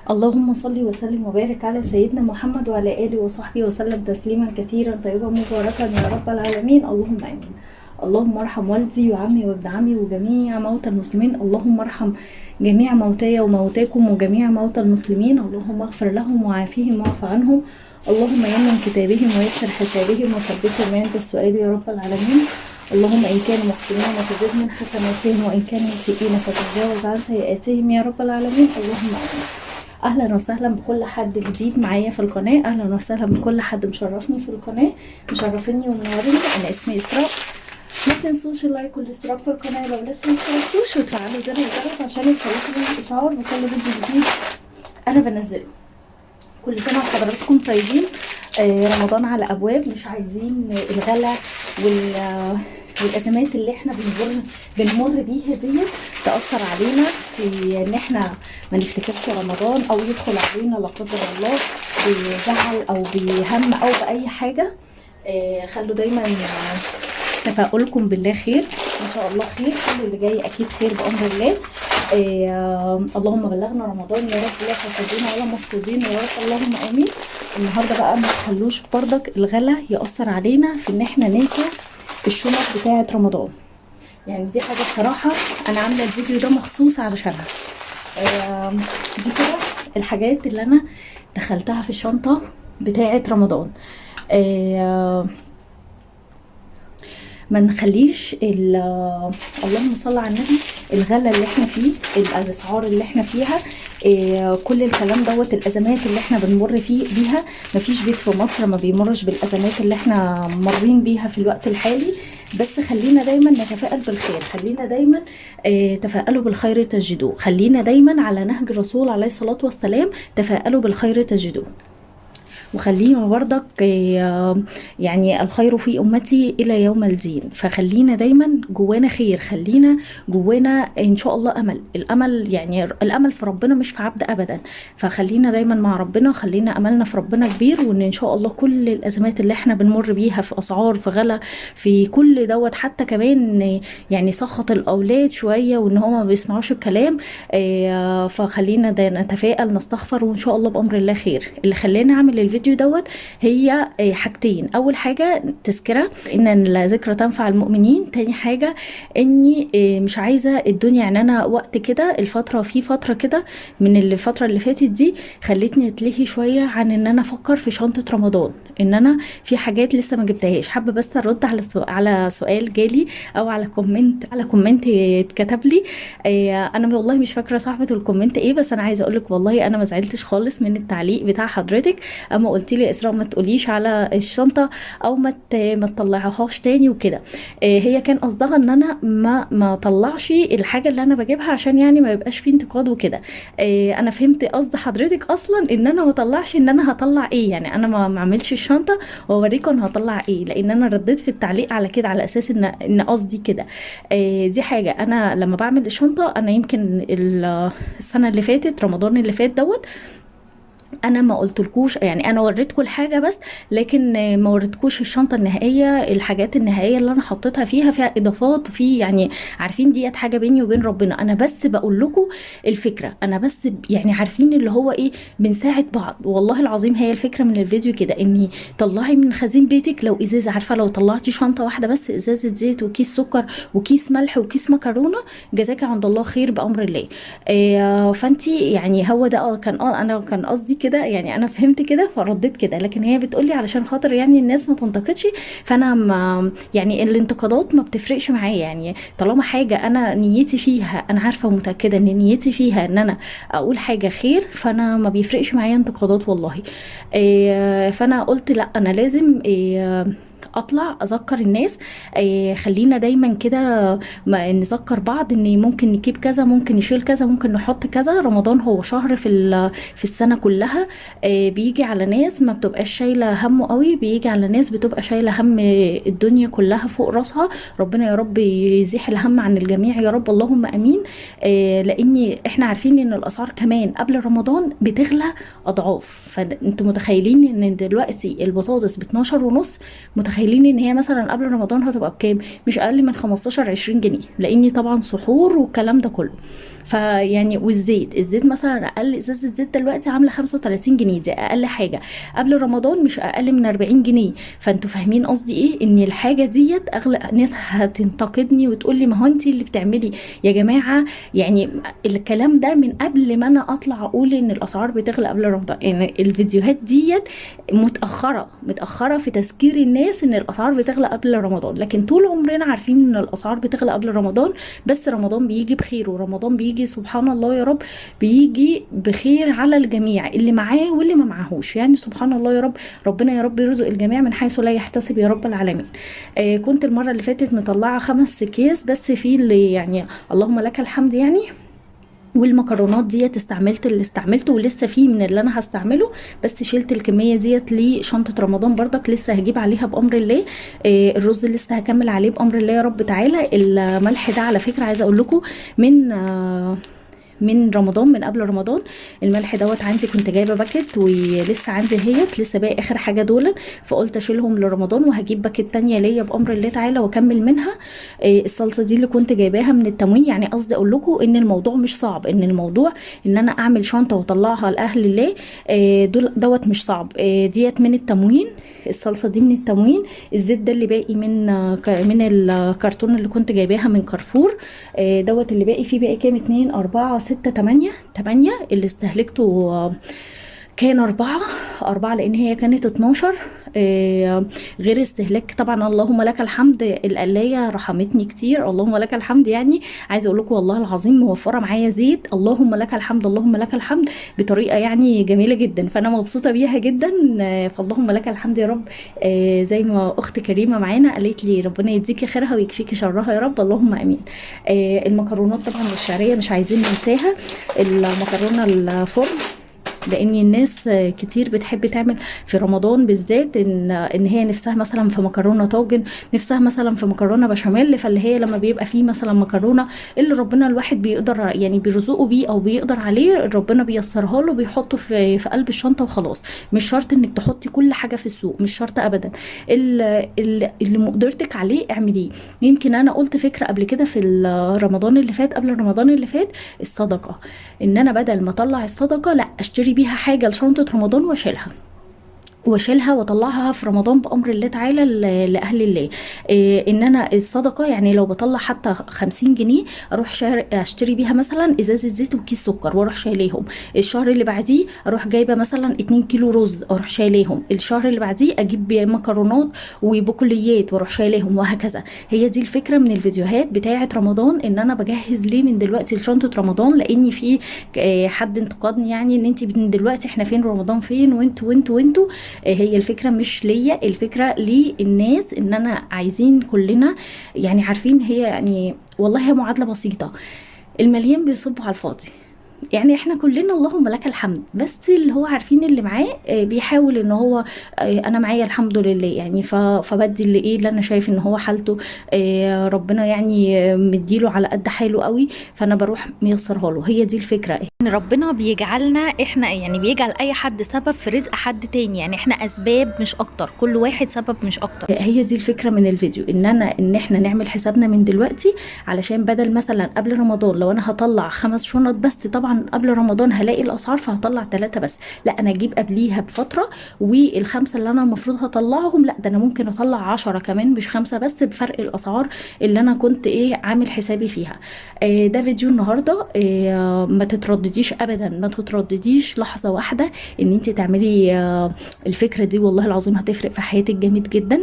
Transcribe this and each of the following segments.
اللهم صل وسلم وبارك على سيدنا محمد وعلى آله وصحبه وسلم تسليما كثيرا طيبا مباركا يا رب العالمين. اللهم آمين. اللهم ارحم والدي وعمي وابن عمي وجميع موتى المسلمين. اللهم ارحم جميع موتاي وموتاكم وجميع موتى المسلمين. اللهم اغفر لهم وعافيهم واعف عنهم. اللهم يمن كتابهم ويسر حسابهم وثبتهم عند السؤال يا رب العالمين. اللهم إن كانوا محسنين فزد من حسناتهم وإن كانوا مسيئين فتجاوز عن سيئاتهم يا رب العالمين. اللهم آمين. اهلا وسهلا بكل حد جديد معايا في القناه، اهلا وسهلا بكل حد مشرفني في القناه، مشرفيني ومنوريني. انا اسمي اسراء. ما تنسوش اللايك والاشتراك في القناه لو لسه مشتركتوش، وتفعلوا زر الجرس عشان يوصلكم الاشعار بكل فيديو جديد انا بنزله. كل سنه وحضراتكم طيبين. رمضان على ابواب، مش عايزين الغلا والازمات اللي احنا بنمر بيها دي تاثر علينا في ان احنا ما نفتكرش رمضان او يدخل علينا لا قدر الله بزعل او بهم او باي حاجه. خلوا دايما تفاؤلكم بالله خير، ان شاء الله خير، كل اللي جاي اكيد خير بامر الله. اللهم بلغنا رمضان يا رب، لا حاسدين ولا مفقودين يا رب، اللهم امين. النهارده بقى ما تخلوش بردك الغلا ياثر علينا في ان احنا ننسى الشنط بتاعه رمضان. يعني دي حاجه بصراحه انا عامله الفيديو ده مخصوص علشانها. دي كده الحاجات اللي انا دخلتها في الشنطه بتاعه رمضان. ما نخليش اللهم صل على النبي الغلا اللي احنا فيه، الاسعار اللي احنا فيها، كل الكلام دوت، الازمات اللي احنا بنمر بيها. مفيش بيت في مصر ما بيمرش بالازمات اللي احنا مارين بيها في الوقت الحالي. بس خلينا دايما نتفائل بالخير، خلينا دايما تفائلوا بالخير تجدوه، خلينا دايما على نهج الرسول عليه الصلاة والسلام، تفائلوا بالخير تجدوه. وخلينا برضك يعني الخير في امتي الى يوم الدين، فخلينا دايما جوانا خير، خلينا جوانا ان شاء الله امل. الامل يعني الامل في ربنا مش في عبد ابدا، فخلينا دايما مع ربنا، خلينا املنا في ربنا كبير، وان ان شاء الله كل الازمات اللي احنا بنمر بيها في اسعار، في غلا، في كل دوت، حتى كمان يعني سخط الاولاد شويه وان هم ما بيسمعوش الكلام، فخلينا نتفائل نستغفر، وان شاء الله بامر الله خير. اللي خلاني اعمل الفيديو دوت هي حاجتين. اول حاجه تذكره ان الذكرى تنفع المؤمنين. تاني حاجه اني مش عايزه الدنيا، يعني انا وقت كده الفتره، في فتره كده من الفتره اللي فاتت دي خلتني اتلهي شويه عن ان انا افكر في شنطه رمضان، ان انا في حاجات لسه ما جبتهاش. حابه بس ارد على سؤال جالي او على كومنت اتكتب لي. انا والله مش فاكره صاحبه الكومنت ايه، بس انا عايزه اقول لك والله انا ما زعلتش خالص من التعليق بتاع حضرتك. اما قلت لي اسراء ما تقوليش على الشنطه او ما تطلعهاش تاني وكده. هي كان قصدها ان انا ما اطلعش الحاجه اللي انا بجيبها عشان يعني ما يبقاش فيه انتقاد وكده. انا فهمت قصد حضرتك اصلا ان انا ما اطلعش، ان انا هطلع ايه، يعني انا ما اعملش الشنطه واوريكم انا هطلع ايه، لان انا رديت في التعليق على كده على اساس ان قصدي كده. دي حاجه انا لما بعمل الشنطه، انا يمكن السنه اللي فاتت، رمضان اللي فات دوت، انا ما قلتلكوش، يعني انا وريتكم الحاجه بس، لكن ما وريتكوش الشنطه النهائيه، الحاجات النهائيه اللي انا حطيتها فيها اضافات، في يعني عارفين ديت حاجه بيني وبين ربنا، انا بس بقول لكم الفكره، انا بس يعني عارفين اللي هو ايه، بنساعد بعض. والله العظيم هي الفكره من الفيديو كده، اني طلعي من خزين بيتك لو ازازه، عارفه لو طلعتي شنطه واحده بس، ازازه زيت وكيس سكر وكيس ملح وكيس مكرونه، جزاك عند الله خير بامر الله. فانتي يعني هو ده كان انا كان قصدي كده، يعني انا فهمت كده فرديت كده، لكن هي بتقولي علشان خاطر يعني الناس ما تنتقدش، فانا ما يعني الانتقادات ما بتفرقش معايا، يعني طالما حاجه انا نيتي فيها، انا عارفه ومتاكده ان نيتي فيها ان انا اقول حاجه خير، فانا ما بيفرقش معايا انتقادات والله. فانا قلت لا، انا لازم اطلع اذكر الناس. خلينا دايما كده نذكر بعض ان ممكن نجيب كذا، ممكن نشيل كذا، ممكن نحط كذا. رمضان هو شهر في السنه كلها، بيجي على ناس ما بتبقاش شايله همه قوي، بيجي على ناس بتبقى شايله هم الدنيا كلها فوق راسها. ربنا يا رب يزيح الهم عن الجميع يا رب، اللهم امين. لان احنا عارفين ان الاسعار كمان قبل رمضان بتغلى اضعاف، فانتوا متخيلين ان دلوقتي البطاطس ب 12 ونص، متخيلين ان هي مثلا قبل رمضان هتبقى بكام؟ مش اقل من 15 20 جنيه، لاني طبعا سحور والكلام ده كله. فيعني الزيت مثلا اقل ازازه زيت دلوقتي عامله 35 جنيه، دي اقل حاجه. قبل رمضان مش اقل من 40 جنيه. فانتوا فاهمين قصدي ايه؟ ان الحاجه ديت اغلى. ناس هتنتقدني وتقول لي ما هو انت اللي بتعملي يا جماعه. يعني الكلام ده من قبل ما انا اطلع اقول ان الاسعار بتغلى قبل رمضان. يعني الفيديوهات ديت متاخره في تذكير الناس ان الاسعار بتغلى قبل رمضان، لكن طول عمرنا عارفين ان الاسعار بتغلى قبل رمضان. بس رمضان بيجي بخير، ورمضان بيجي سبحان الله يا رب بيجي بخير على الجميع، اللي معاه واللي ما معاهوش. يعني سبحان الله يا رب، ربنا يا رب يرزق الجميع من حيث لا يحتسب يا رب العالمين. كنت المره اللي فاتت مطلعه 5 اكياس بس، في اللي يعني اللهم لك الحمد يعني. والمكرونات ديت استعملت اللي استعملته، ولسه فيه من اللي انا هستعمله، بس شلت الكميه ديت لشنطه رمضان برضك لسه هجيب عليها بامر الله. الرز لسه هكمل عليه بامر الله يا رب تعالى. الملح ده على فكره عايزه اقول لكم من رمضان، من قبل رمضان. الملح دوت عندي كنت جايبه باكت، ولسه عندي هيت لسه باقي اخر حاجه دول، فقلت اشيلهم لرمضان وهجيب باكت تانية ليا بامر الله تعالى واكمل منها. الصلصه دي اللي كنت جايباها من التموين. يعني قصدي اقول لكم ان الموضوع مش صعب، ان الموضوع ان انا اعمل شنطه واطلعها لاهل الله. دوت مش صعب. ديت من التموين، الصلصه دي من التموين. الزيت ده اللي باقي من الكرتون اللي كنت جايباها من كارفور. دوت اللي باقي فيه باقي كام؟ 2 4 6 8 اللي استهلكته. كان أربعة لأن هي كانت 12. غير استهلاك طبعا. اللهم لك الحمد، القلاية رحمتني كتير، اللهم لك الحمد. يعني عايزة أقول لكم والله العظيم موفرة معايا زيت، اللهم لك الحمد اللهم لك الحمد، بطريقة يعني جميلة جدا. فأنا مبسوطة بيها جدا. فاللهم لك الحمد يا رب. زي ما أخت كريمة معانا قالت لي ربنا يديكي خيرها ويكفيكي شرها يا رب، اللهم أمين. المكرونات طبعا الشعرية مش عايزين ننساها. المكرونة الفرن، لان الناس كتير بتحب تعمل في رمضان بالذات ان هي نفسها مثلا في مكرونه طاجن، نفسها مثلا في مكرونه بشاميل. فاللي هي لما بيبقى فيه مثلا مكرونه اللي ربنا الواحد بيقدر يعني بيرزقه بيه او بيقدر عليه، ربنا بيسرها له بيحطه في قلب الشنطه وخلاص. مش شرط انك تحطي كل حاجه في السوق، مش شرط ابدا. اللي مقدرتك عليه اعمليه. يمكن انا قلت فكره قبل كده في رمضان اللي فات، قبل رمضان اللي فات، الصدقه. ان انا بدل ما اطلع الصدقه لا اشتري بيها حاجه لشنطه رمضان واشيلها واطلعها في رمضان بامر الله تعالى لاهل الله. ان انا الصدقه يعني لو بطلع حتى 50 جنيه، اروح اشتري بيها مثلا ازازه زيت وكيس سكر واروح شايليهم. الشهر اللي بعديه اروح جايبه مثلا 2 كيلو رز اروح شايليهم. الشهر اللي بعديه اجيب مكرونات وبقوليات واروح شايليهم، وهكذا. هي دي الفكره من الفيديوهات بتاعه رمضان، ان انا بجهز ليه من دلوقتي لشنطه رمضان. لاني في حد انتقدني يعني ان انت من دلوقتي احنا فين رمضان فين وانتوا. هي الفكرة مش ليا، الفكرة للناس، ان انا عايزين كلنا يعني عارفين هي يعني والله هي معادلة بسيطة. المليان بيصب على الفاضي. يعني احنا كلنا اللهم لك الحمد، بس اللي هو عارفين اللي معاه بيحاول ان هو انا معايا الحمد لله يعني. فبدي اللي اللي انا شايف ان هو حالته ربنا يعني مديله على قد حاله قوي، فانا بروح ميسرها له. هي دي الفكره، ان ربنا بيجعلنا احنا يعني بيجعل اي حد سبب في رزق حد تاني. يعني احنا اسباب مش اكتر، كل واحد سبب مش اكتر. هي دي الفكره من الفيديو، ان احنا نعمل حسابنا من دلوقتي، علشان بدل مثلا قبل رمضان لو انا هطلع 5 شنط بس، طبعا قبل رمضان هلاقي الاسعار فهطلع 3 بس، لا انا اجيب قبليها بفطره، والخمسه اللي انا المفروض هطلعهم لا ده انا ممكن اطلع 10 كمان مش 5 بس، بفرق الاسعار اللي انا كنت عامل حسابي فيها. ده فيديو النهارده. ما تتردديش ابدا، ما تتردديش لحظه واحده ان انت تعملي الفكره دي. والله العظيم هتفرق في حياتك جامد جدا.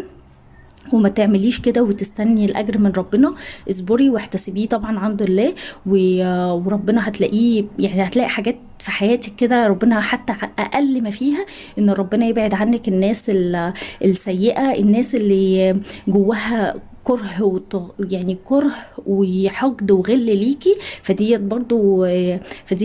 وما تعمليش كده وتستني الاجر من ربنا، اصبري واحتسبيه طبعا عند الله، وربنا هتلاقيه يعني هتلاقي حاجات في حياتك كده. ربنا حتى اقل ما فيها ان ربنا يبعد عنك الناس السيئة، الناس اللي جواها كره يعني كره وحقد وغل ليكي. فديت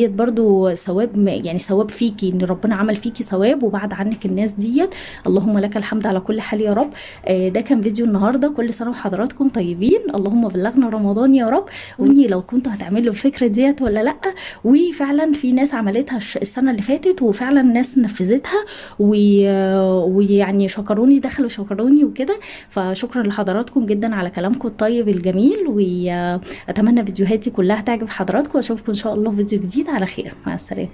برضو ثواب، يعني ثواب فيكي، ان ربنا عمل فيكي ثواب وبعد عنك الناس ديت. اللهم لك الحمد على كل حال يا رب. ده كان فيديو النهارده. كل سنه وحضراتكم طيبين، اللهم بلغنا رمضان يا رب. وني لو كنتوا هتعملوا الفكره ديت ولا لا. وفعلا في ناس عملتها السنه اللي فاتت، وفعلا ناس نفذتها ويعني شكروني، دخلوا شكروني وكده. فشكرا لحضراتكم جدا جدا على كلامكم الطيب الجميل، واتمنى فيديوهاتي كلها تعجب حضراتكم، واشوفكم ان شاء الله في فيديو جديد على خير. مع السلامة.